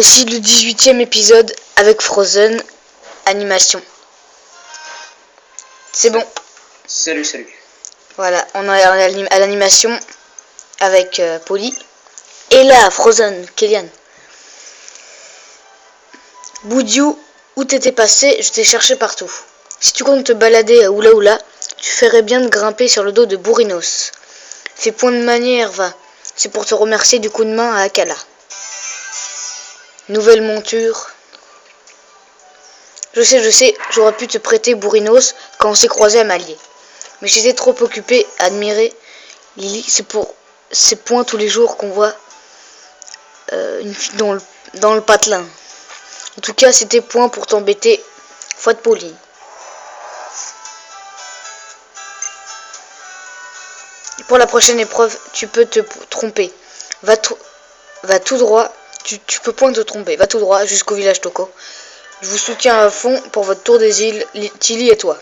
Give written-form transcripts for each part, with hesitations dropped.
Voici le 18e épisode avec Frozen animation. C'est bon. Salut. Voilà, on est à l'animation avec Polly. Et là, Frozen, Kélian. Boudiou, où t'étais passé? Je t'ai cherché partout. Si tu comptes te balader à Oula Oula, tu ferais bien de grimper sur le dos de Bourrinos. Fais point de manière, va. C'est pour te remercier du coup de main à Akala. Nouvelle monture. Je sais, j'aurais pu te prêter Bourrinos quand on s'est croisé à Malier. Mais j'étais trop occupé à admirer Lily. C'est pour ces points tous les jours qu'on voit une fille dans le patelin. En tout cas, c'était point pour t'embêter. Foi de Polly. Pour la prochaine épreuve, tu peux te tromper. Va tout droit. Tu peux point te tromper. Va tout droit jusqu'au village Toko. Je vous soutiens à fond pour votre tour des îles, Tilly et toi.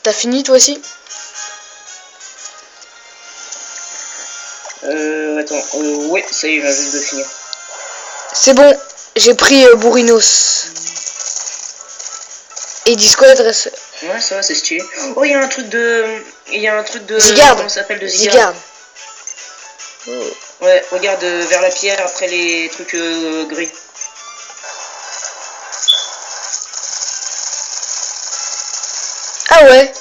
T'as fini toi aussi? Attends, ouais, ça y est, je viens juste de finir. C'est bon, j'ai pris Bourrinos. Et ils disent quoi l'adresse? Ouais, ça va, c'est stylé. Oh, il y a un truc de... Zygarde. Comment ça s'appelle, de Zygarde. Oh. Ouais, regarde vers la pierre après les trucs gris. Ah ouais.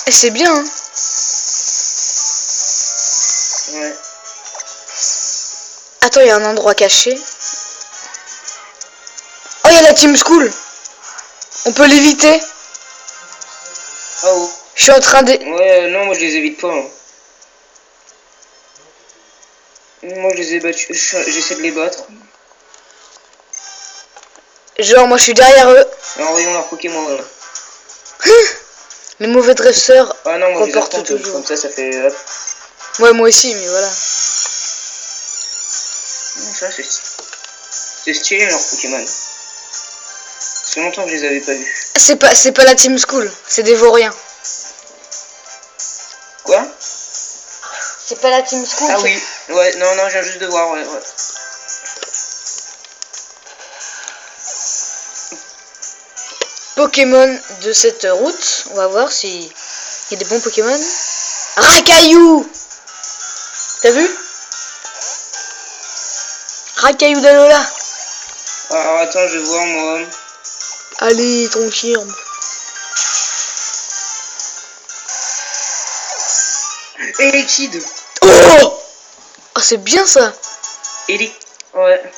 Et c'est bien, hein. Ouais. Attends, il y a un endroit caché. Oh, il y a la Team School. On peut l'éviter. Oh. Je suis en train de... Ouais, non, moi je les évite pas. Hein. Moi je les ai battus, j'essaie de les battre. Genre, moi je suis derrière eux. Alors voyons leur Pokémon là. Les mauvais dresseurs Ah non, moi je les reportent affronte, toujours. comme ça fait... Hop. Ouais, moi aussi, mais voilà. Ça c'est stylé leur Pokémon. Ça fait longtemps que je les avais pas vus. C'est pas la Team School, c'est des vauriens. Quoi? C'est pas la Team School. Ah oui, ouais, non, je viens juste de voir, ouais. Pokémon de cette route, on va voir s'il y a des bons Pokémon. Rakaillou. T'as vu? Rakaillou d'Alola. Alors attends, je vais voir moi. Allez, ton firme. Et Kid. Oh, c'est bien ça. Ellie. Ouais.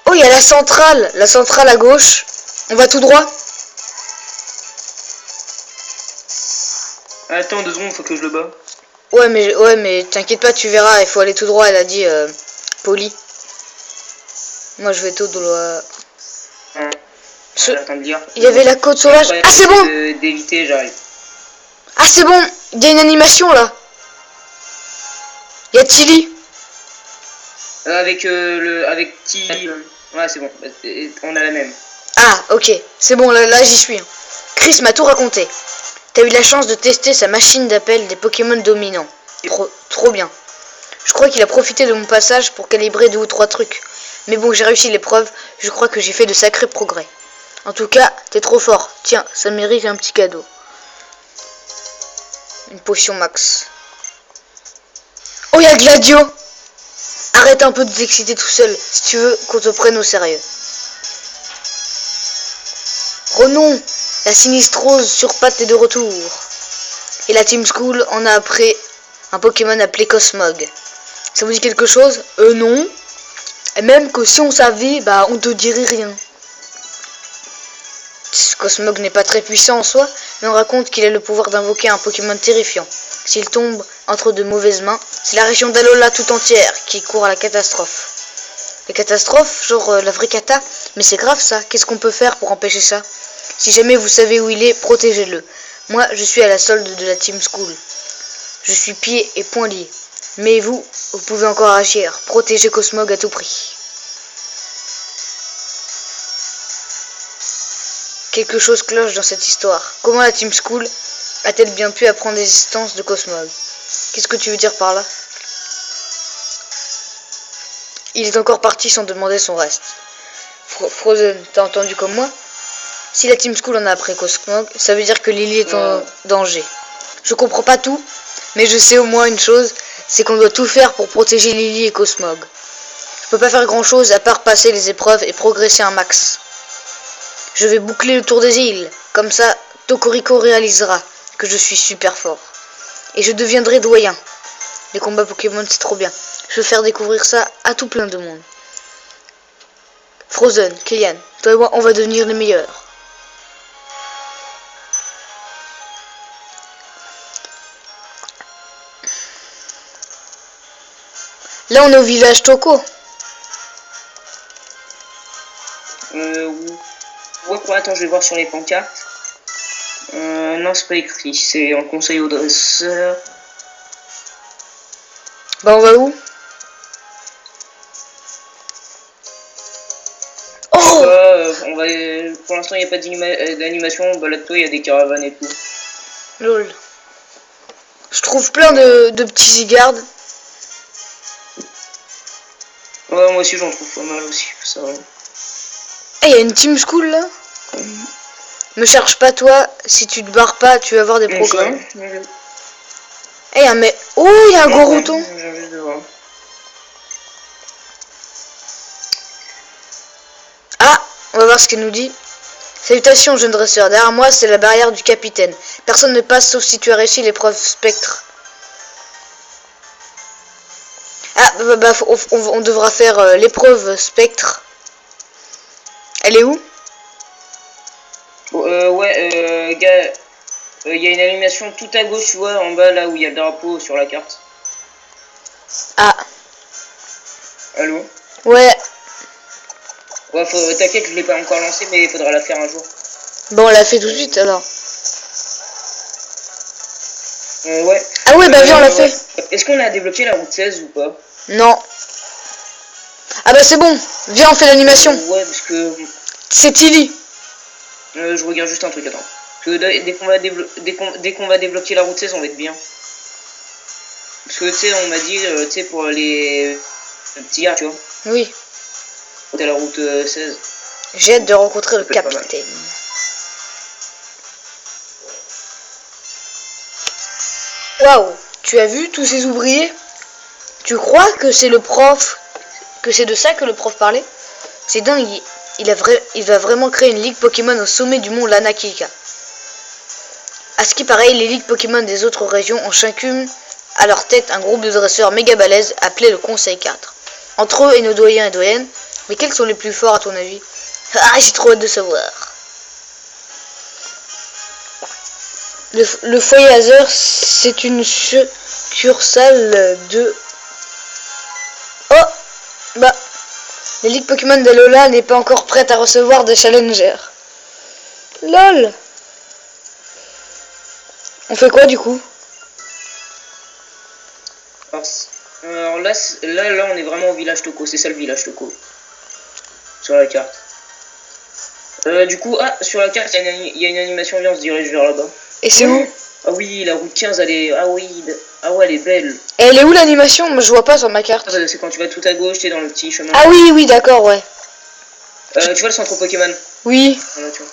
Oh, il y a la centrale à gauche. On va tout droit. Attends 2 secondes, faut que je le bats. Ouais, mais t'inquiète pas, tu verras, il faut aller tout droit, elle a dit Polly. Moi, je vais tout droit. Il y avait la côte sauvage. Ah, c'est bon. D'éviter, j'arrive. Ah, c'est bon. Il y a une animation là. Il y a Tilly. Avec Tilly. Ouais, c'est bon. On a la même. Ah, ok. C'est bon, là j'y suis. Chris m'a tout raconté. T'as eu la chance de tester sa machine d'appel des Pokémon dominants. Trop bien. Je crois qu'il a profité de mon passage pour calibrer 2 ou 3 trucs. Mais bon, j'ai réussi l'épreuve. Je crois que j'ai fait de sacrés progrès. En tout cas, t'es trop fort. Tiens, ça mérite un petit cadeau. Une potion max. Oh, il y a Gladio. Arrête un peu de t'exciter tout seul, si tu veux qu'on te prenne au sérieux. Oh non, la sinistrose sur pattes est de retour. Et la Team School en a après un Pokémon appelé Cosmog. Ça vous dit quelque chose? Non. Et même que si on savait, bah on te dirait rien. Cosmog n'est pas très puissant en soi, mais on raconte qu'il a le pouvoir d'invoquer un Pokémon terrifiant. S'il tombe entre de mauvaises mains, c'est la région d'Alola tout entière qui court à la catastrophe. La catastrophe, genre la vraie cata? Mais c'est grave ça, qu'est-ce qu'on peut faire pour empêcher ça? Si jamais vous savez où il est, protégez-le. Moi, je suis à la solde de la Team School. Je suis pieds et poings liés. Mais vous pouvez encore agir. Protégez Cosmog à tout prix. Quelque chose cloche dans cette histoire. Comment la Team School a-t-elle bien pu apprendre l'existence de Cosmog? Qu'est-ce que tu veux dire par là? Il est encore parti sans demander son reste. Frozen, t'as entendu comme moi? Si la Team School en a appris Cosmog, ça veut dire que Lily est en danger. Je comprends pas tout, mais je sais au moins une chose, c'est qu'on doit tout faire pour protéger Lily et Cosmog. Je peux pas faire grand chose à part passer les épreuves et progresser un max. Je vais boucler le tour des îles, comme ça Tokoriko réalisera que je suis super fort. Et je deviendrai doyen. Les combats Pokémon c'est trop bien. Je veux faire découvrir ça à tout plein de monde. Frozen, Kylian, toi et moi on va devenir les meilleurs. Là on est au village Toko. Ouais, attends, je vais voir sur les pancartes. Non, c'est pas écrit, c'est en conseil au dresseur. Bah on va où? Oh on va, pour l'instant, il n'y a pas d'animation. Balade-toi, il y a des caravanes et tout. Lol. Je trouve plein de petits zigardes. Ouais, moi aussi, j'en trouve pas mal aussi. Ça va. Eh, y a une Team School là. Me cherche pas toi, si tu te barres pas, tu vas avoir des problèmes. Eh, mais oh, il y a un gros routon. Ah, on va voir ce qu'elle nous dit. Salutations, jeune dresseur. Derrière moi, c'est la barrière du capitaine. Personne ne passe sauf si tu as réussi l'épreuve spectre. Ah, on devra faire l'épreuve spectre. Elle est où? Gars, il y a une animation tout à gauche, tu vois, en bas, là où il y a le drapeau sur la carte. Ah. Allô? Ouais. Ouais, t'inquiète, je l'ai pas encore lancé, mais il faudra la faire un jour. Bon, on l'a fait tout de suite, alors. Ouais. Ah ouais, bah viens, on l'a fait. Est-ce qu'on a débloqué la route 16 ou pas? Non. Ah bah c'est bon. Viens, on fait l'animation. Ouais, parce que... C'est Tilly. Je regarde juste un truc, attends. Parce que dès qu'on va débloquer la route 16, on va être bien. Parce que, tu sais, on m'a dit, tu sais, pour les petits gars, tu vois. Oui. T'as la route 16. J'ai hâte de rencontrer le capitaine. Waouh, tu as vu tous ces ouvriers? Tu crois que c'est le prof, que c'est de ça que le prof parlait? C'est dingue, il va vraiment créer une ligue Pokémon au sommet du mont Lanakika. À ce qui paraît, les ligues Pokémon des autres régions ont chacune à leur tête un groupe de dresseurs méga balèzes appelé le Conseil 4. Entre eux et nos doyens et doyennes, mais quels sont les plus forts à ton avis? Ah, j'ai trop hâte de savoir. Le foyer Hazer, c'est une succursale de... Oh, bah, la ligue Pokémon d'Alola n'est pas encore prête à recevoir de challengers. LOL. On fait quoi du coup? Alors là, on est vraiment au village Toko. C'est ça le village Toko. Sur la carte. Du coup, sur la carte, il y a une animation. Viens, on se dirige vers là-bas. Et c'est où? Ah oui, la route 15, elle est... Ah oui, ah ouais, elle est belle. Et elle est où l'animation? Moi, je vois pas sur ma carte. C'est quand tu vas tout à gauche, t'es dans le petit chemin. Ah oui, oui, d'accord, ouais. Tu vois le centre Pokémon? Oui. Voilà, tu vois.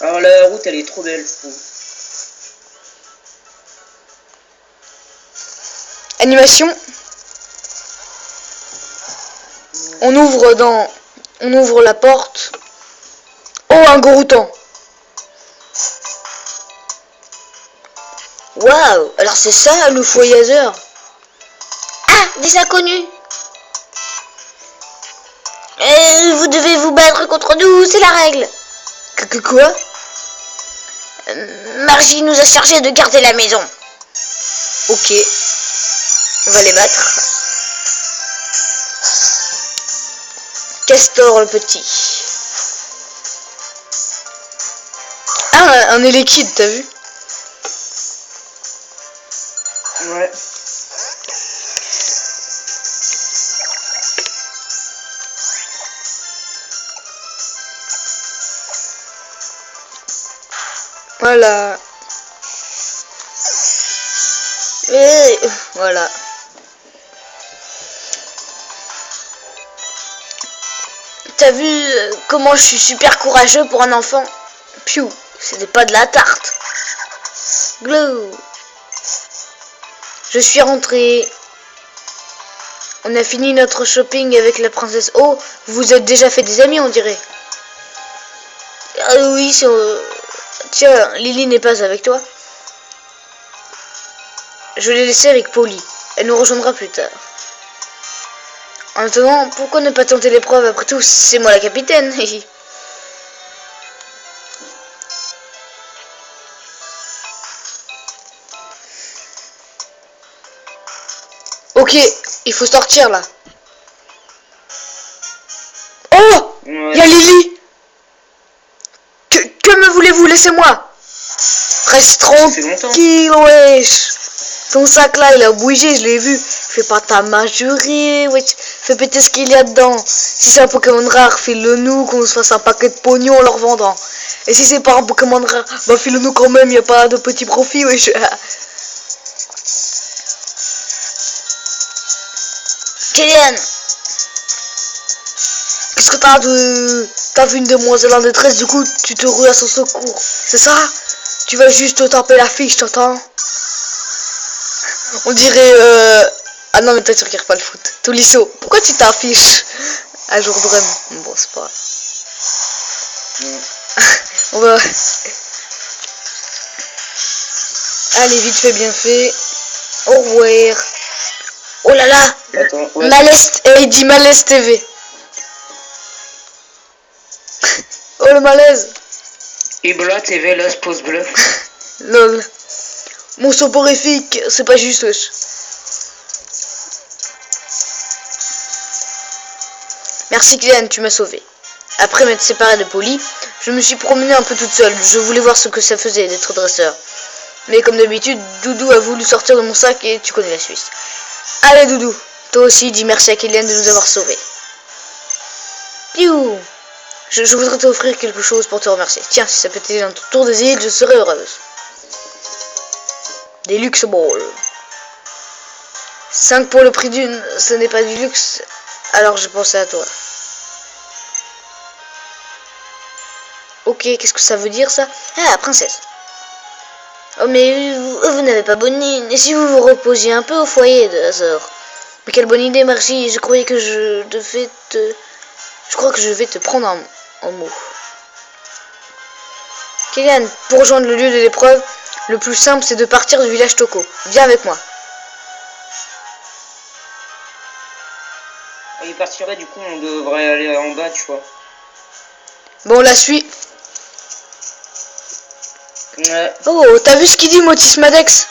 Alors la route, elle est trop belle, je trouve. Animation. On ouvre la porte. Oh, un Goroutan. Waouh, alors c'est ça le foyer Hazer. Ah, des inconnus. Vous devez vous battre contre nous, c'est la règle. Quoi? Margie nous a chargé de garder la maison. Ok. On va les battre. Castor le petit. Ah, un Elekid, t'as vu? Ouais. Voilà. Et voilà. T'as vu comment je suis super courageux pour un enfant? Piou, c'était pas de la tarte. Glow. Je suis rentré. On a fini notre shopping avec la princesse. Oh, vous vous êtes déjà fait des amis, on dirait. Ah oui, tiens, Lily n'est pas avec toi. Je l'ai laissée avec Polly. Elle nous rejoindra plus tard. En attendant, pourquoi ne pas tenter l'épreuve? Après tout, c'est moi la capitaine. Ok, il faut sortir là. Oh, Ouais. il y a Lily. Que me voulez-vous? Laissez-moi. Reste tranquille, wesh. Ton sac là, il a bougé, je l'ai vu. Fais pas ta majorée, wesh. Fais péter ce qu'il y a dedans. Si c'est un Pokémon rare, file-le nous, qu'on se fasse un paquet de pognon en leur vendant. Et si c'est pas un Pokémon rare, bah file-le nous quand même, y a pas de petit profit, wesh. Kylian, qu'est-ce que t'as vu une demoiselle en détresse, du coup tu te rues à son secours, c'est ça? Tu vas juste te taper la fiche, t'entends? On dirait ah non mais toi tu regardes pas le foot. Tolisso, pourquoi tu t'affiches à jour de run? Bon c'est pas on va... Allez vite fait bien fait. Au revoir. Oh là là. Attends, ouais. Malaise, il dit Malaise TV. Oh le malaise. Ibla TV Los Pose Bluff. Lol. Mon soporifique, c'est pas juste wesh. Merci Kylian, tu m'as sauvé. Après m'être séparé de Polly, je me suis promenée un peu toute seule. Je voulais voir ce que ça faisait d'être dresseur. Mais comme d'habitude, Doudou a voulu sortir de mon sac et tu connais la Suisse. Allez Doudou, toi aussi dis merci à Kylian de nous avoir sauvés. Piou. Je voudrais t'offrir quelque chose pour te remercier. Tiens, si ça peut t'aider dans ton tour des îles, je serais heureuse. Des luxe balls. 5 pour le prix d'une, ce n'est pas du luxe. Alors j'ai pensé à toi. Ok, qu'est-ce que ça veut dire ça? Ah, princesse. Oh mais vous n'avez pas bonne mine. Et si vous vous reposiez un peu au foyer de Hazard? Mais quelle bonne idée, Margie. Je crois que je vais te prendre en mot. Kylian, pour rejoindre le lieu de l'épreuve, le plus simple c'est de partir du village Toko. Viens avec moi. Il partirait, du coup on devrait aller en bas, tu vois. Bon, on la suit. Ouais. Oh, t'as vu ce qu'il dit, Motis Madex?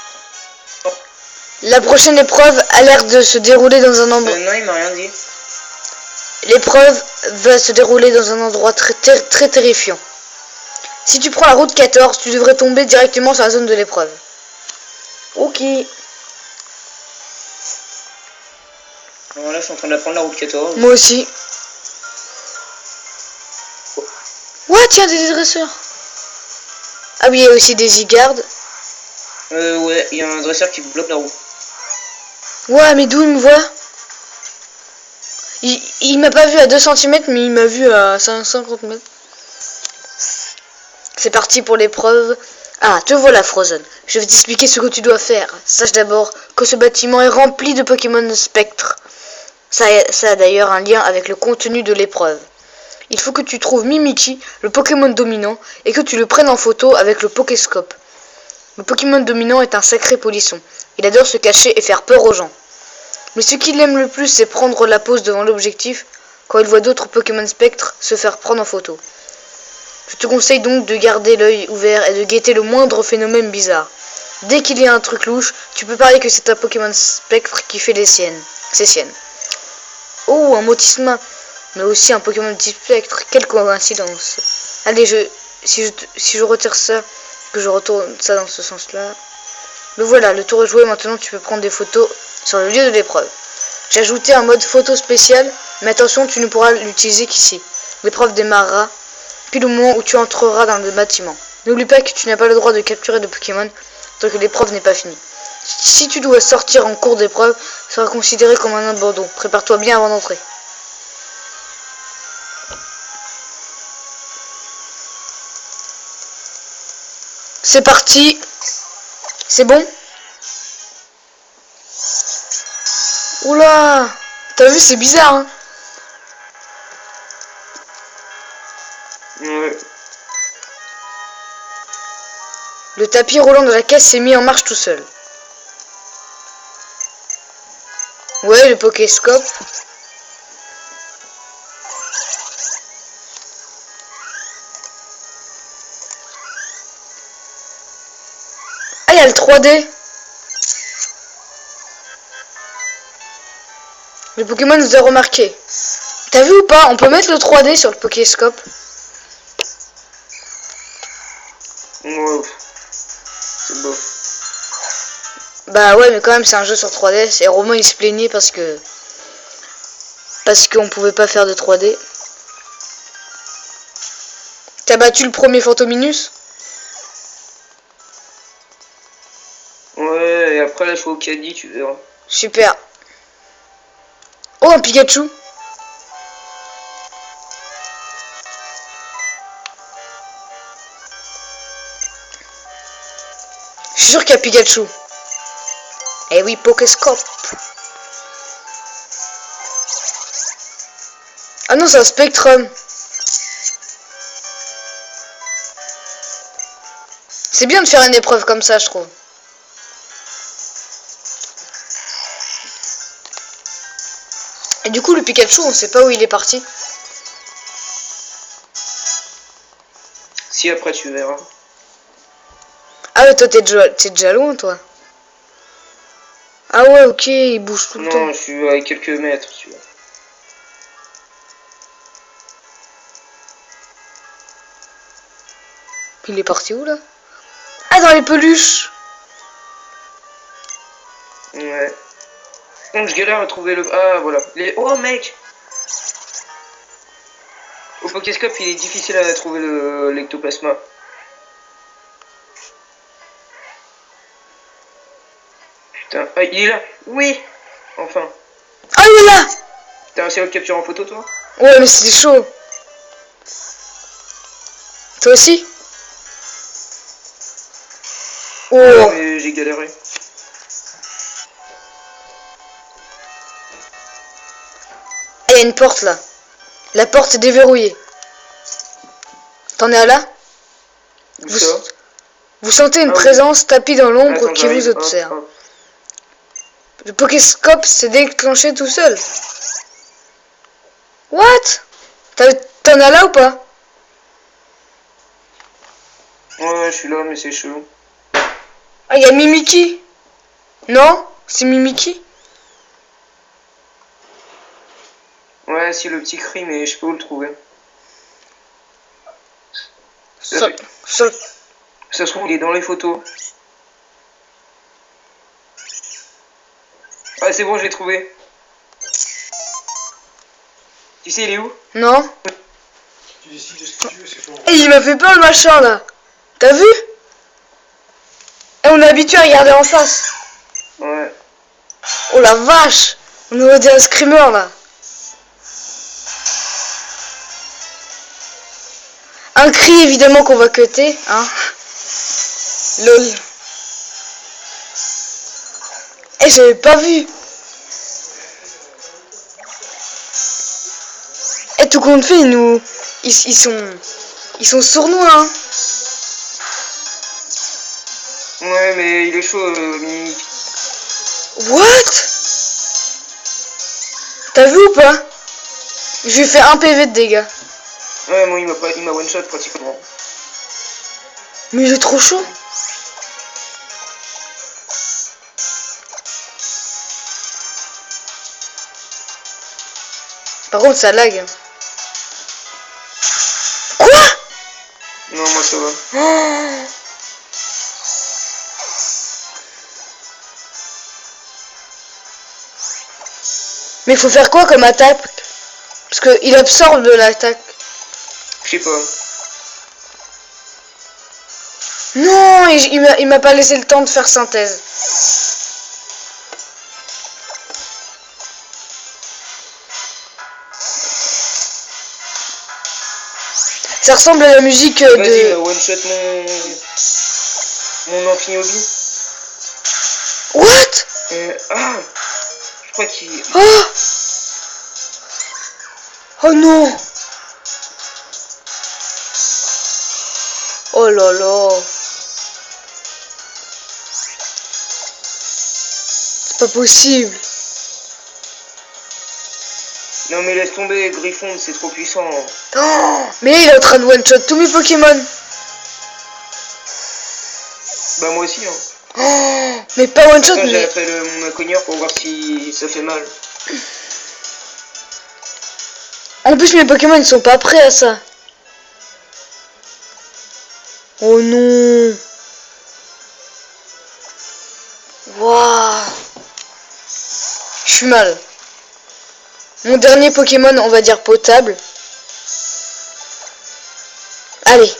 La prochaine épreuve a l'air de se dérouler dans un endroit. Non, il m'a rien dit. L'épreuve va se dérouler dans un endroit très terrifiant. Si tu prends la route 14, tu devrais tomber directement sur la zone de l'épreuve. Ok. Bon, là, je suis en train d'apprendre la route 14. Moi aussi. Ouais, tiens, des dresseurs. Ah oui, il y a aussi des zigardes. Ouais, il y a un dresseur qui bloque la roue. Ouais, mais d'où il me voit? Il m'a pas vu à 2 cm, mais il m'a vu à 50 mètres. C'est parti pour l'épreuve. Ah, te voilà, Frozen. Je vais t'expliquer ce que tu dois faire. Sache d'abord que ce bâtiment est rempli de Pokémon Spectre. Ça a d'ailleurs un lien avec le contenu de l'épreuve. Il faut que tu trouves Mimikyu, le Pokémon dominant, et que tu le prennes en photo avec le Pokéscope. Le Pokémon dominant est un sacré polisson. Il adore se cacher et faire peur aux gens. Mais ce qu'il aime le plus, c'est prendre la pose devant l'objectif quand il voit d'autres Pokémon Spectre se faire prendre en photo. Je te conseille donc de garder l'œil ouvert et de guetter le moindre phénomène bizarre. Dès qu'il y a un truc louche, tu peux parier que c'est un Pokémon Spectre qui fait ses siennes. Oh, un Motisma, mais aussi un Pokémon type Spectre, quelle coïncidence. Allez, si je retire ça, que je retourne ça dans ce sens-là. Le voilà, le tour est joué, maintenant tu peux prendre des photos sur le lieu de l'épreuve. J'ai ajouté un mode photo spécial, mais attention, tu ne pourras l'utiliser qu'ici. L'épreuve démarrera, puis le moment où tu entreras dans le bâtiment. N'oublie pas que tu n'as pas le droit de capturer de Pokémon tant que l'épreuve n'est pas finie. Si tu dois sortir en cours d'épreuve, ça sera considéré comme un abandon. Prépare-toi bien avant d'entrer. C'est parti. C'est bon? Oula! T'as vu, c'est bizarre, hein? Ouais. Le tapis roulant de la caisse s'est mis en marche tout seul. Ouais, le Pokéscope. Ah, il y a le 3D. Le Pokémon nous a remarqué. T'as vu ou pas? On peut mettre le 3D sur le Pokéscope. Wow. C'est beau. Bah ouais, mais quand même, c'est un jeu sur 3D. Et Romain, il se plaignait parce qu'on pouvait pas faire de 3D. T'as battu le premier Fantominus? Ouais, et après là je suis au caddie, tu verras. Super. Oh, un Pikachu. Je suis sûr qu'il y a Pikachu. Eh oui, Pokéscope. Ah non, c'est un Spectrum. C'est bien de faire une épreuve comme ça, je trouve. Et du coup, le Pikachu, on sait pas où il est parti. Si après tu verras. Ah ouais, toi, t'es déjà loin, toi. Ah ouais, ok, il bouge tout le temps. Non, je suis à quelques mètres, tu vois. Il est parti où, là? Ah, dans les peluches. Ouais. Donc je galère à trouver le... Ah voilà. Oh mec. Au Pokéscope il est difficile à trouver l'ectoplasma. Putain. Ah il est là. Oui. Enfin. Ah, il est là. T'as réussi à le capturer en photo toi? Ouais, mais c'est chaud. Toi aussi? Oh. Ouais, mais j'ai galéré. Il y a une porte là. La porte est déverrouillée. T'en es à là? Où ça? Vous sentez une Ah, présence tapie dans l'ombre attends, qui j'arrive. vous observe. Le Pokéscope s'est déclenché tout seul. What? T'en as là ou pas? Ouais, je suis là, mais c'est chelou. Ah, il y a Mimiki. Non? C'est Mimiki? Ouais, si le petit cri, mais je peux où le trouver. Ça Ça se trouve, il est dans les photos. Ah, c'est bon, je l'ai trouvé. Tu sais, il est où? Non? Tu décides de ce que tu veux, c'est bon. Et il m'a fait peur le machin là. T'as vu? Et on est habitué à regarder en face. Ouais. Oh la vache! On aurait dit un screamer là. Un cri évidemment qu'on va cutter, hein. Lol. Eh, j'avais pas vu. Et tout compte fait, ils sont sournois, hein. Ouais, mais il est chaud, Mimi. What? T'as vu ou pas? Je lui ai fait 1 PV de dégâts. Ouais, moi, il m'a one shot pratiquement. Mais il est trop chaud. Par contre, ça lag. Quoi? Non, moi, ça va. Oh. Mais il faut faire quoi comme attaque? Parce qu'il absorbe de l'attaque. Je sais pas. Non, il m'a pas laissé le temps de faire synthèse. Ça ressemble à la musique Vas-y, de... one shot mon amphibie. What? Ah, je crois qu'il... Oh! Oh non! Oh là là! C'est pas possible! Non mais laisse tomber, Griffon, c'est trop puissant. Oh, mais là, il est en train de one-shot tous mes Pokémon! Bah moi aussi, hein. Oh, mais pas one-shot, Attends, mais... j'appelle mon inconnu pour voir si ça fait mal. En plus, mes Pokémon, ils sont pas prêts à ça. Oh non! Waouh! Je suis mal. Mon dernier Pokémon, on va dire potable. Allez.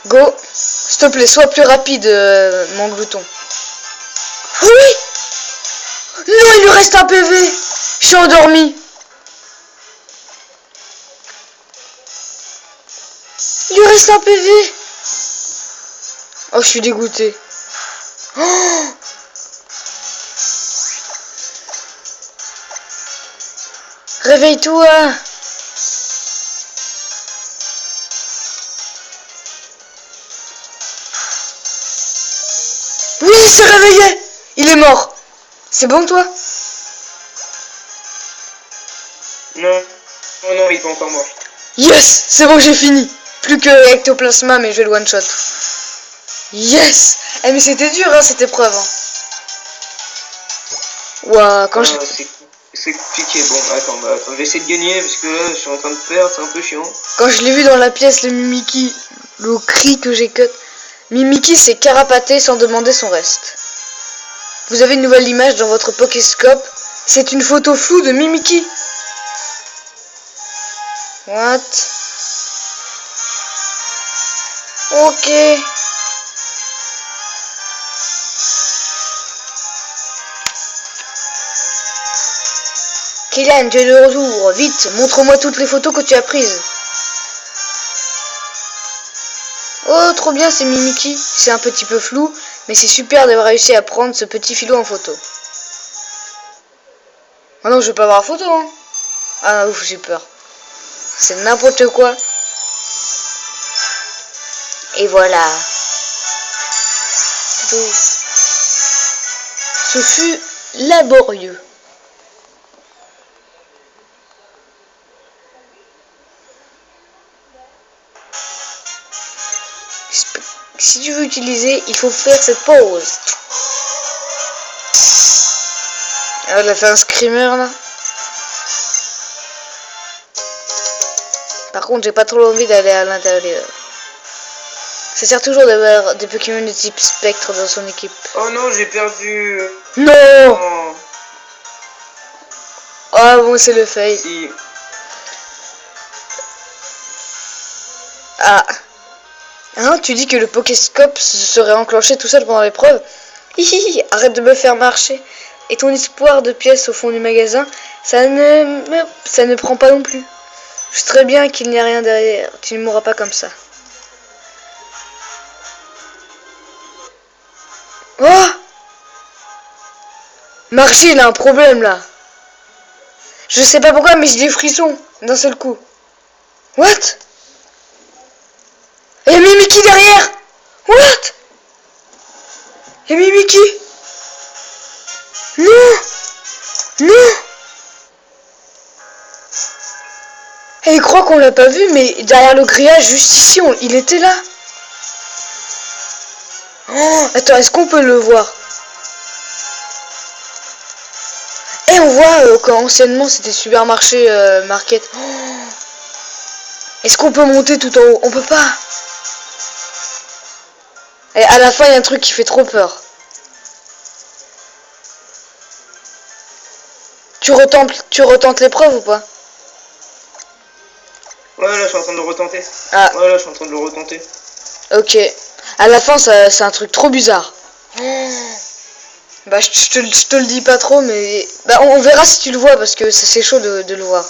Go. S'il te plaît, sois plus rapide, mon glouton. Oh oui! Non, il lui reste un PV. Je suis endormi. Il lui reste un PV. Oh, je suis dégoûté. Oh! Réveille-toi. Oui, il s'est réveillé. Il est mort. C'est bon, toi? Non. Oh non, il est pas encore mort. Yes. C'est bon, j'ai fini. Plus que Ectoplasma, mais je vais le one-shot. Yes. Eh, mais c'était dur, hein, cette épreuve. Hein. Ouah, quand C'est compliqué. Bon, attends, je vais essayer de gagner parce que là, je suis en train de perdre, c'est un peu chiant. Quand je l'ai vu dans la pièce, le Mimikyu, le cri que j'ai cut. Mimikyu s'est carapaté sans demander son reste. Vous avez une nouvelle image dans votre Pokéscope. C'est une photo floue de Mimikyu. What? Ok. Kylian, tu es de retour. Vite, montre-moi toutes les photos que tu as prises. Oh, trop bien, c'est Mimikyu. C'est un petit peu flou, mais c'est super d'avoir réussi à prendre ce petit filou en photo. Ah non, je vais pas voir la photo, hein. Ah ouf, j'ai peur. C'est n'importe quoi. Et voilà. Ce fut laborieux. Si tu veux utiliser, il faut faire cette pause. Ah, elle a fait un screamer là. Par contre, j'ai pas trop envie d'aller à l'intérieur. Ça sert toujours d'avoir des Pokémon de type spectre dans son équipe. Oh non, j'ai perdu. Non. Oh. Ah bon, c'est le fail. Si. Ah. Hein, tu dis que le Pokéscope serait enclenché tout seul pendant l'épreuve? Hihi, arrête de me faire marcher. Et ton espoir de pièces au fond du magasin, ça ne prend pas non plus. Je sais très bien qu'il n'y a rien derrière. Tu ne mourras pas comme ça. Oh! Marcher, il a un problème là. Je sais pas pourquoi, mais j'ai des frissons d'un seul coup. What? Il y a Mimikyu derrière. What? Il y a Mimikyu. Non. Non. Et il croit qu'on l'a pas vu, mais derrière le grillage, juste ici, il était là. Oh, attends, est-ce qu'on peut le voir? Et on voit quand anciennement c'était supermarché market. Oh. Est-ce qu'on peut monter tout en haut? On peut pas. Et à la fin, il y a un truc qui fait trop peur. Tu retentes l'épreuve ou pas? Ouais, là, je suis en train de le retenter. Ah. Ouais, là, je suis en train de le retenter. Ok. À la fin, c'est un truc trop bizarre. Bah, je te le dis pas trop, mais... Bah, on verra si tu le vois, parce que c'est chaud de le voir.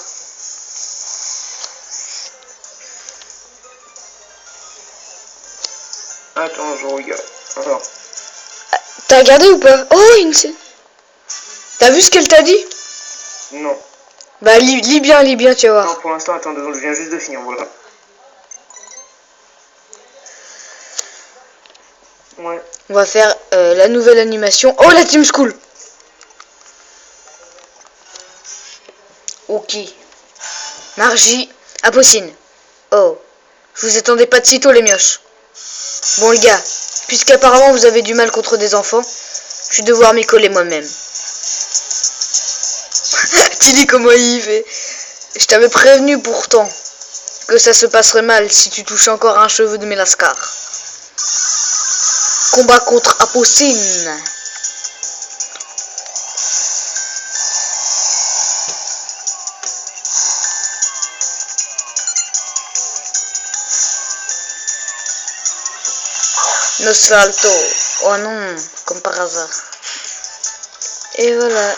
Attends, je regarde. Alors. T'as regardé ou pas? Oh, une scène. T'as vu ce qu'elle t'a dit? Non. Bah, lis bien, tu vas voir. Non, pour l'instant, attends, je viens juste de finir, voilà. Ouais. On va faire la nouvelle animation. Oh, la Team School. Ok. Margie, Apocine. Oh. Je vous attendais pas de sitôt, les mioches. Bon, les gars, puisqu'apparemment vous avez du mal contre des enfants, je vais devoir m'y coller moi-même. Tu dis comment il fait. Je t'avais prévenu pourtant que ça se passerait mal si tu touches encore un cheveu de Mélascar. Combat contre Apocine. Nosferalto. Oh non, comme par hasard. Et voilà.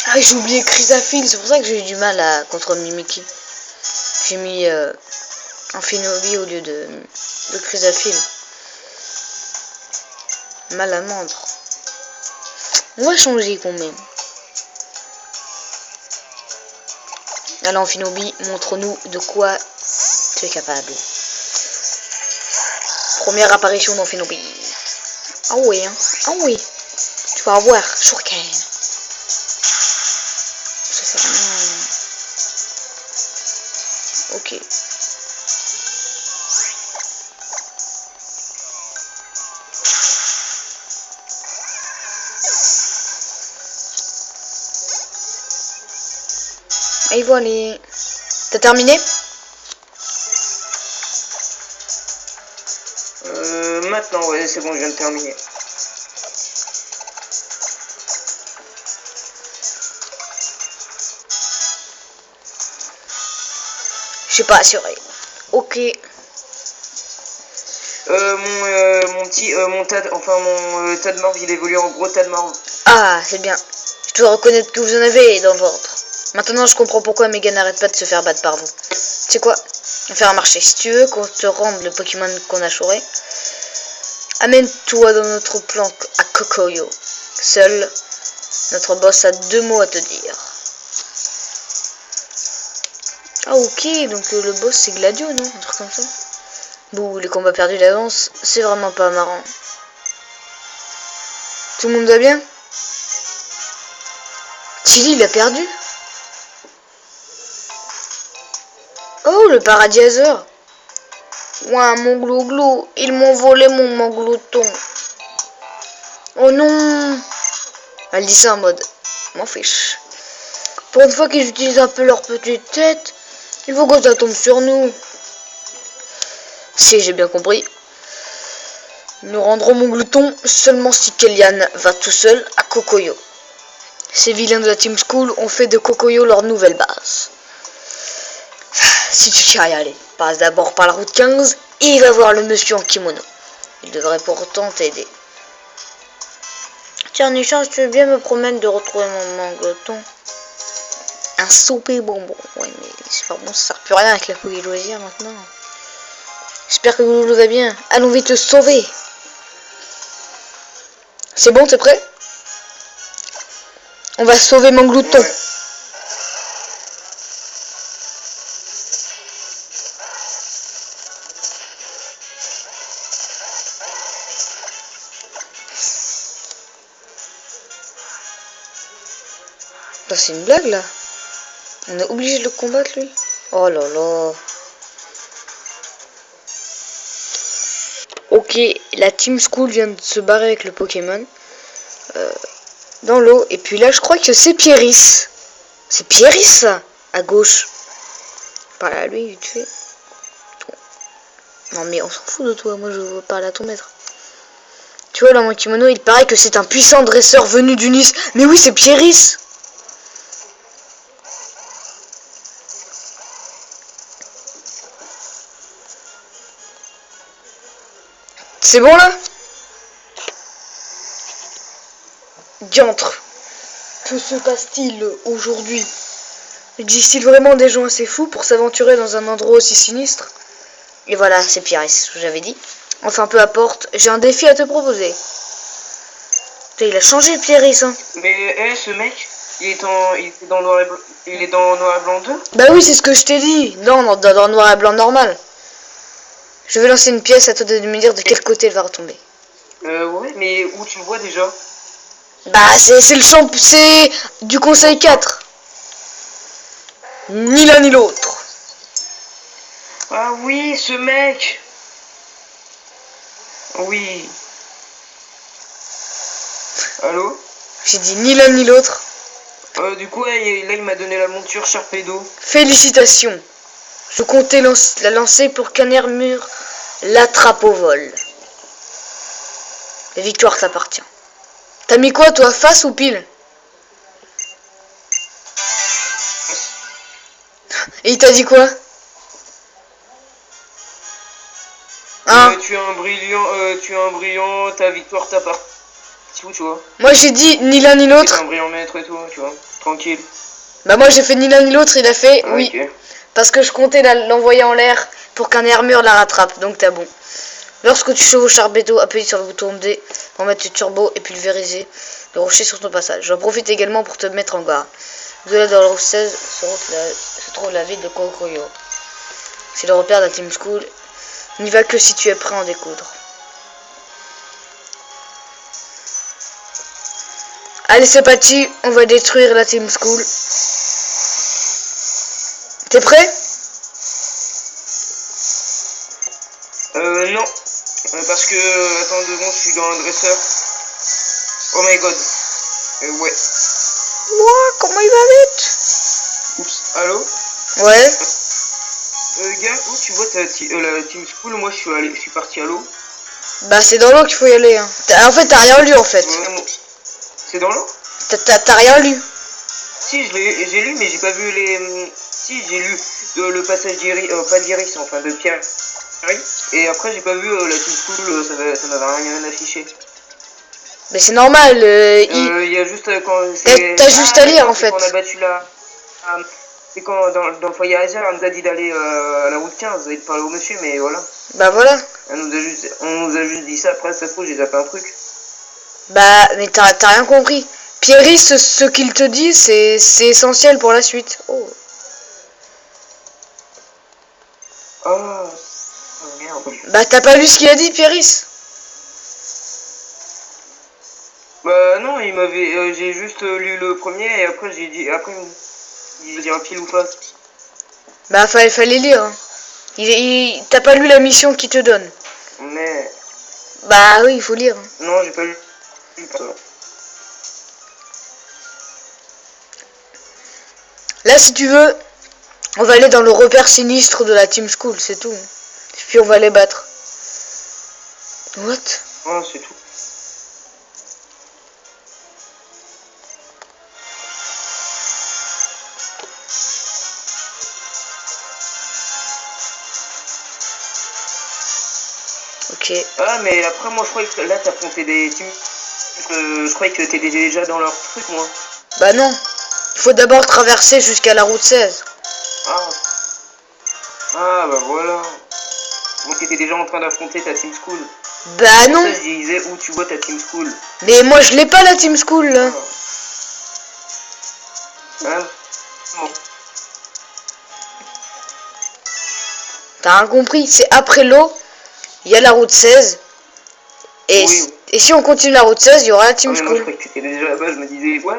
Ah, j'ai oublié Chrysaphile, c'est pour ça que j'ai eu du mal contre Mimiki. J'ai mis Amphinobi au lieu de Chrysaphile. Malamandre. On va changer quand même. Alors Amphinobi, montre-nous de quoi tu es capable. Première apparition d'Amphinobi. Ah oui, hein. Ah oui. Tu vas voir, Shuriken. Ça fait rien. Ok. Et voilà. T'as terminé? Maintenant, ouais, c'est bon, je viens de terminer. Je suis pas assuré. Ok. Mon tas de morve, il évolue en gros tas de morve. Ah, c'est bien. Je dois reconnaître que vous en avez dans le ventre. Maintenant, je comprends pourquoi Megan n'arrête pas de se faire battre par vous. C'est quoi? On va faire un marché. Si tu veux qu'on te rende le Pokémon qu'on a chouré, amène-toi dans notre planque à Kokoyo. Seul, notre boss a 2 mots à te dire. Ah ok, donc le boss c'est Gladio, non? Un truc comme ça. Bon, les combats perdus d'avance, c'est vraiment pas marrant. Tout le monde va bien? Chili, il a perdu? Oh, le Paradiaseur. Ouah, mon glouglou, ils m'ont volé mon manglouton. Oh non. Elle dit ça en mode, m'en fiche. Pour une fois qu'ils utilisent un peu leur petite tête, il faut que ça tombe sur nous. Si j'ai bien compris. Nous rendrons mon glouton seulement si Kellyanne va tout seul à Kokoyo. Ces vilains de la Team School ont fait de Kokoyo leur nouvelle base. Si tu tiens à y aller, passe d'abord par la route 15 et va voir le monsieur en kimono. Il devrait pourtant t'aider. Tiens, en échange, tu veux bien me promettre de retrouver mon manglouton? Un soupé bonbon. Ouais, mais c'est pas bon, ça sert plus à rien avec la fouille loisir maintenant. J'espère que vous va bien. Allons vite te sauver. C'est bon, t'es prêt? On va sauver Manglouton. Ouais. Bah, c'est une blague là. On est obligé de le combattre lui. Oh là là. Ok, la Team School vient de se barrer avec le Pokémon dans l'eau. Et puis là, je crois que c'est Pieris. C'est Pieris ça, à gauche. Parle à lui, vite fait. Non mais on s'en fout de toi, moi je veux parler à ton maître. Tu vois là, mon kimono, il paraît que c'est un puissant dresseur venu du Nice. Mais oui, c'est Pieris. C'est bon là? Diantre. Que se passe-t-il aujourd'hui? Existe-t-il vraiment des gens assez fous pour s'aventurer dans un endroit aussi sinistre? Et voilà, c'est Pieris, j'avais dit. Enfin, peu importe, j'ai un défi à te proposer. Putain, il a changé Pieris, hein. Mais ce mec, il est dans noir et blanc. Il est dans noir et blanc 2. Bah oui, c'est ce que je t'ai dit. Non, dans noir et blanc normal. Je vais lancer une pièce, à toi de me dire de quel côté elle va retomber. Ouais, mais où tu le vois déjà? Bah, c'est le champ, c'est du conseil 4. Ni l'un ni l'autre. Ah oui, ce mec. Oui. Allô? J'ai dit ni l'un ni l'autre. Du coup, ouais, là, il m'a donné la monture Sharpedo. Félicitations. Je comptais la lancer pour qu'un armure l'attrape au vol. La victoire t'appartient. T'as mis quoi, toi, face ou pile? Et il t'a dit quoi? Hein? Tu as un brillant, ta victoire t'appartient. Tu vois? Moi j'ai dit ni l'un ni l'autre. C'est un brillant maître et tout, tu vois. Tranquille. Bah moi j'ai fait ni l'un ni l'autre, il a fait Ah, oui. ok. Parce que je comptais l'envoyer en l'air pour qu'un armure la rattrape, donc t'as bon. Lorsque tu chevauches Sharpedo, appuie sur le bouton D pour mettre le turbo et pulvériser le rocher sur ton passage. J'en profite également pour te mettre en garde. De-là dans la route 16 se trouve la ville de Kokoyo. C'est le repère de la Team School. N'y va que si tu es prêt à en découdre. Allez, c'est parti, on va détruire la Team School. T'es prêt? Non. Parce que, attends 2 secondes, je suis dans un dresseur. Oh my god. Ouais. Ouah, comment il va vite? Oups. Allô? Ouais. Gars, où tu vois la Team School? Moi, je suis parti à l'eau. Bah, c'est dans l'eau qu'il faut y aller. Hein. En fait, t'as rien lu, en fait. Ouais, c'est dans l'eau? T'as rien lu. Si, j'ai lu, mais j'ai pas vu les... Si, j'ai lu le passage d'Iris, pas d'Iris, enfin de Pierre. Et après, j'ai pas vu la Team School, ça m'avait rien affiché. Mais c'est normal. Il y a juste quand... T'as juste à lire, en fait. Quand on a battu c'est quand dans le foyer Asia, on nous a dit d'aller à la route 15 et de parler au monsieur, mais voilà. Bah voilà. On nous a juste dit ça, après ça se trouve, j'ai zappé un truc. Bah, mais t'as rien compris. Pieris, ce qu'il te dit, c'est essentiel pour la suite. Oh. Oh merde. Bah, t'as pas lu ce qu'il a dit, Pieris? Bah non, il m'avait... j'ai juste lu le premier et après j'ai dit... Après il me dit un pile ou face. Bah, fallait lire. Hein. T'as pas lu la mission qu'il te donne. Mais... Bah oui, il faut lire. Hein. Non, j'ai pas lu. Là, si tu veux, on va aller dans le repère sinistre de la Team School, c'est tout. Et puis on va les battre. What? Oh, c'est tout. Ok. Ah, mais après, moi, je croyais que là, t'as compté des teams. Je croyais que t'étais déjà dans leur truc, moi. Bah non. Il faut d'abord traverser jusqu'à la route 16. Ah. Ah, bah voilà. Moi, t'étais déjà en train d'affronter ta Team School. Bah non. Ça, je disais où tu vois ta Team School. Mais moi, je l'ai pas, la Team School, là. Ah. Bon. T'as rien compris. C'est après l'eau, il y a la route 16. Et, Oui. et si on continue la route 16, il y aura la Ah, Team mais moi, je School. croyais que t'étais déjà là-bas, je me disais, ouais.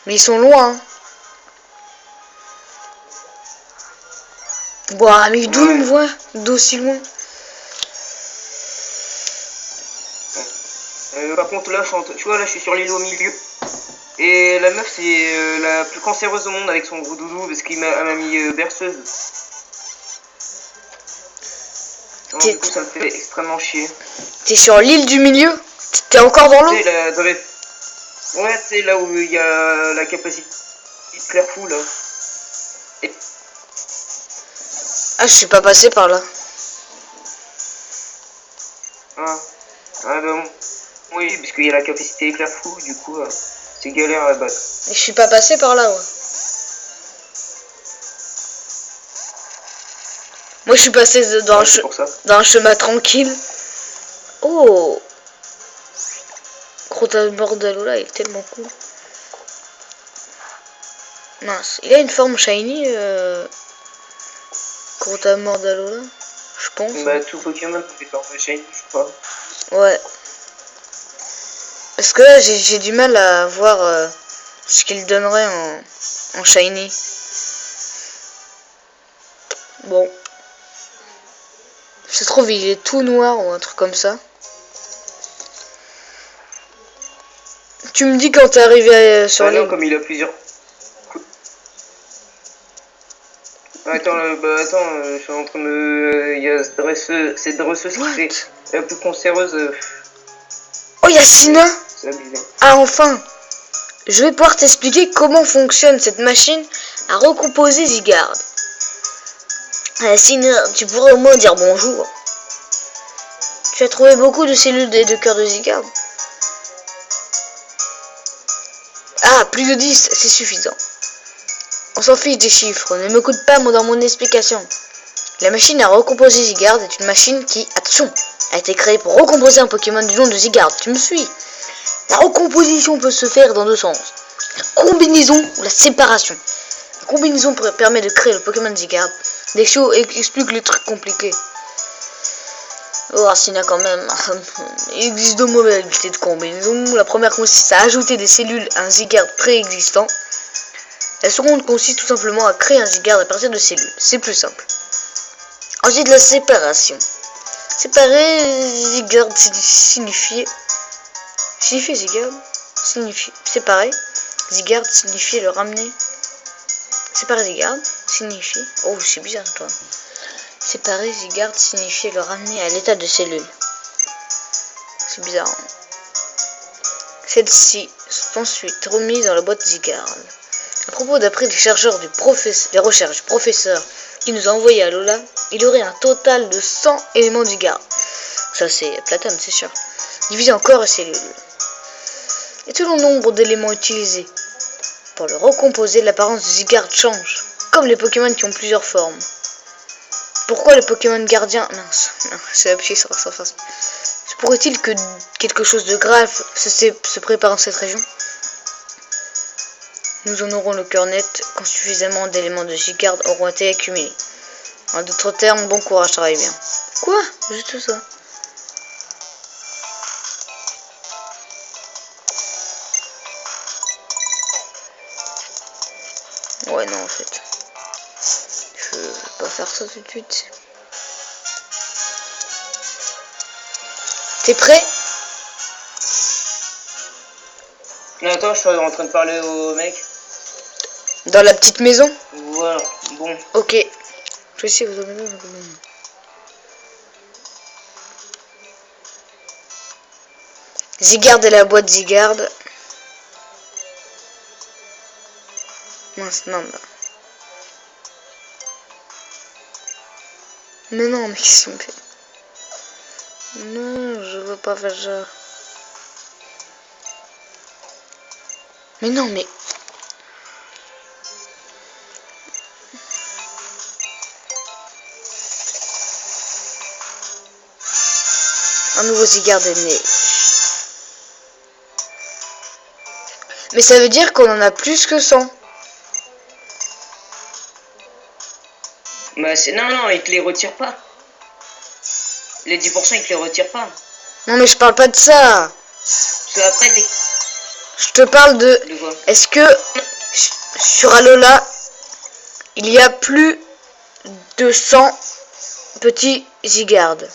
Mais ils sont loin. Hein. Bon, mais d'où il me voit? D'aussi loin? Par contre, là, tu vois, là, je suis sur l'île au milieu. Et la meuf, c'est la plus cancéreuse au monde avec son gros doudou parce qu'elle m'a mis berceuse. Donc, du coup, ça me fait extrêmement chier. T'es sur l'île du milieu? T'es encore dans l'eau? Tu sais, ouais, tu sais, là où il y a la capacité de clair fou, là. Et Ah, je suis pas passé par là. Ah, ah bah, oui, parce qu'il y a la capacité éclair fou, du coup, c'est galère à battre. Et je suis pas passé par là, ouais. Moi, je suis passé dans, C'est pour ça. dans un chemin tranquille. Oh, Crotamordalola, il est tellement cool. Mince, il a une forme shiny, Crotamordalola, je pense. Bah, tout Pokémon fait forme shiny, je crois. Ouais. Parce que là, j'ai du mal à voir ce qu'il donnerait en shiny. Bon. Ça se trouve, il est tout noir ou un truc comme ça. Tu me dis quand t'es arrivé sur non, l'île. comme il a plusieurs... Attends, je suis en train de... Il y a cette dresseuse qui fait la plus cancéreuse. Oh, Yacina! C'est abusé. Ah, enfin! Je vais pouvoir t'expliquer comment fonctionne cette machine à recomposer Zygarde. Yacina, tu pourrais au moins dire bonjour. Tu as trouvé beaucoup de cellules et de cœurs de Zygarde? Ah, plus de 10, c'est suffisant. On s'en fiche des chiffres, ne m'écoute pas dans mon explication. La machine à recomposer Zygarde est une machine qui, attention, a été créée pour recomposer un Pokémon du nom de Zygarde. Tu me suis? La recomposition peut se faire dans deux sens. La combinaison ou la séparation. La combinaison permet de créer le Pokémon Zygarde. Dexio explique les trucs compliqués. Oh, Arsina quand même. Il existe deux modalités de combinaison. La première consiste à ajouter des cellules à un Zygarde préexistant. La seconde consiste tout simplement à créer un Zygarde à partir de cellules. C'est plus simple. Ensuite, la séparation. Séparer Zygarde signifier Zygarde signifie séparer. Zygarde signifie le ramener. Séparer Zygarde signifie... Oh, c'est bizarre toi. Séparer Zygarde signifie le ramener à l'état de cellule. C'est bizarre. Hein. Celles-ci sont ensuite remises dans la boîte Zygarde. À propos, d'après les chercheurs les recherches du professeur qui nous a envoyé à Lola, il y aurait un total de 100 éléments de Zygarde. Ça c'est Platane, c'est sûr. Divisé en corps et cellules. Et selon le nombre d'éléments utilisés pour le recomposer, l'apparence de Zygarde change, comme les Pokémon qui ont plusieurs formes. Pourquoi les Pokémon gardiens... Mince, c'est appuyé sur sa face. Se pourrait-il que quelque chose de grave se prépare dans cette région? Nous en aurons le cœur net quand suffisamment d'éléments de Zygarde auront été accumulés. En d'autres termes, bon courage, travaille bien. Quoi? Juste ça. Ouais, non, en fait. Je vais pas faire ça tout de suite. T'es prêt? Non, attends, je suis en train de parler au mec. Dans la petite maison? Voilà, bon. Ok. Je sais, vous avez... Zygarde et la boîte Zygarde. Mince, non, bah. Mais non, mais qu'est-ce qu'on fait? Non, je veux pas faire ça. Mais non, mais... Un nouveau Zygarde est né. Mais ça veut dire qu'on en a plus que 100. Bah c'est... Non, il te les retire pas. Les 10%, il te les retire pas. Non, mais je parle pas de ça. C'est après des... Je te parle de... De quoi? Est-ce que sur Alola, il y a plus de 100 petits Zygarde?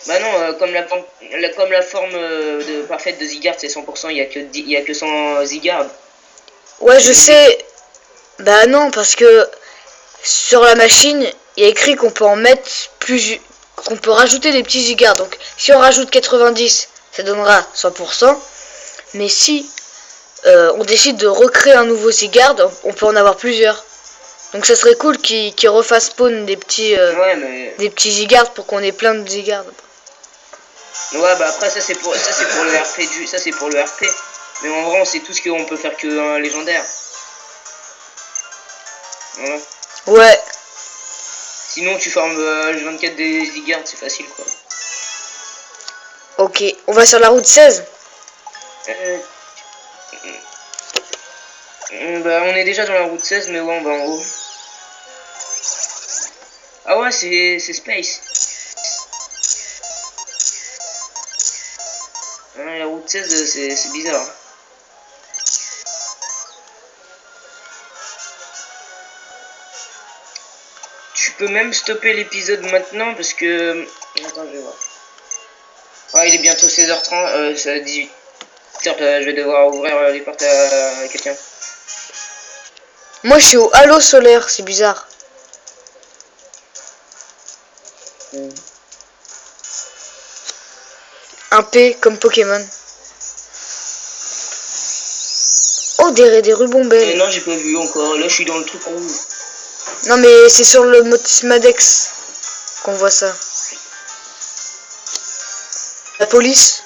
Bah non, comme la forme parfaite de Zygarde, c'est 100%, il y a que 100 Zygarde. Ouais, je sais. Bah non, parce que sur la machine, il y a écrit qu'on peut en mettre plus... qu'on peut rajouter des petits Zygarde. Donc, si on rajoute 90, ça donnera 100%. Mais si on décide de recréer un nouveau Zygarde, on peut en avoir plusieurs. Donc ça serait cool qu'ils refassent spawn des petits Ouais, mais... des petits gigards pour qu'on ait plein de gigards. Ouais, bah après, ça c'est pour le RP ça c'est pour le RP. Mais en vrai, on sait tous qu'on peut faire que un légendaire. Voilà. Ouais. Sinon, tu farmes H24 des Zygarde, c'est facile quoi. Ok, on va sur la route 16. Bah, on est déjà dans la route 16, mais ouais, on va en haut. Ah ouais, c'est Space. Ouais, la route 16, c'est bizarre. Tu peux même stopper l'épisode maintenant parce que... Attends, je vais voir. Ah, il est bientôt 16h30, c'est à 18h, je vais devoir ouvrir les portes à quelqu'un. Moi je suis au halo solaire, c'est bizarre. Un P comme Pokémon. Oh, des rubans Mais belles. non, j'ai pas vu encore. Là, je suis dans le truc rouge. Non mais c'est sur le motif Madex qu'on voit ça. La police.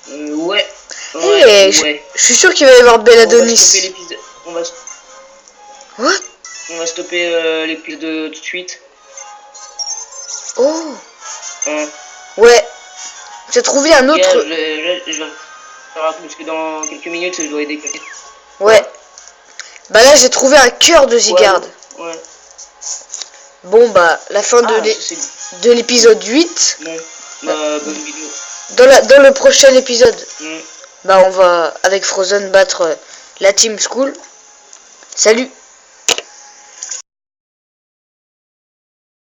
Ouais. Eh, je suis sûr qu'il va y avoir Belladonis. On va What? On va stopper l'épisode tout de suite. Oh. Hein. Ouais. J'ai trouvé un autre. Je vais parce que dans quelques minutes, je dois aider quelqu'un. Ouais. Bah là, j'ai trouvé un cœur de Zygarde. Ouais. Bon, bah, la fin de l'épisode 8. Bon. Bah, bonne vidéo. Dans le prochain épisode, Mm. bah, on va, avec Frozen, battre la Team School. Salut!